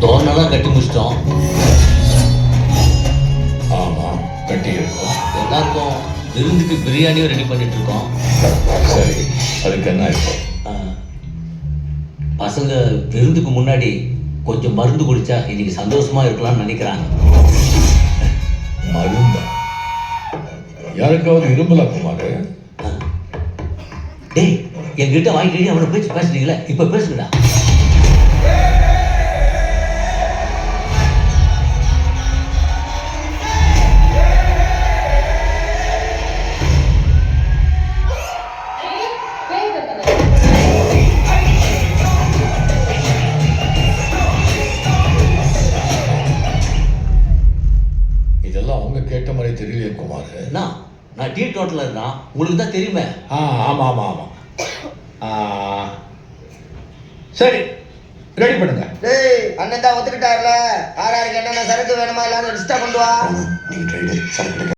தோரணெல்லாம் கட்டி முடிச்சிட்டோம். ஆமா, கட்டி இருக்கோம். எல்லாருக்கும் விருந்துக்கு பிரியாணியும் ரெடி பண்ணிட்டு இருக்கோம். சரி, அதுக்கு என்ன இப்போ? பசங்க விருந்துக்கு முன்னாடி கொஞ்சம் மருந்து குடிச்சா இன்னைக்கு சந்தோஷமா இருக்கலாம்னு நினைக்கிறாங்க. மருந்தா? யாருக்காவது இரும்பலா குமார்? டேய், என்கிட்ட வாங்கிக்கிட்டு அவனை பேச்சு பேசுறீங்களே, இப்ப பேசுங்கடா. இதெல்லாம் அவங்க கேட்ட மாதிரி தெரியலையே குமார். நான் டீ டோட்டல இருக்கான், உங்களுக்கு தான் தெரியுமே. ஆமா ஆமா ஆமா. சரி, ரெடி பண்ணுங்க. டேய், அண்ணன் தான் ஒத்துக்கிட்டாருல. யாருக்கு என்னென்ன சரக்கு வேணுமா எல்லாரும் லிஸ்டா கொண்டு வா. நீங்க சரக்கு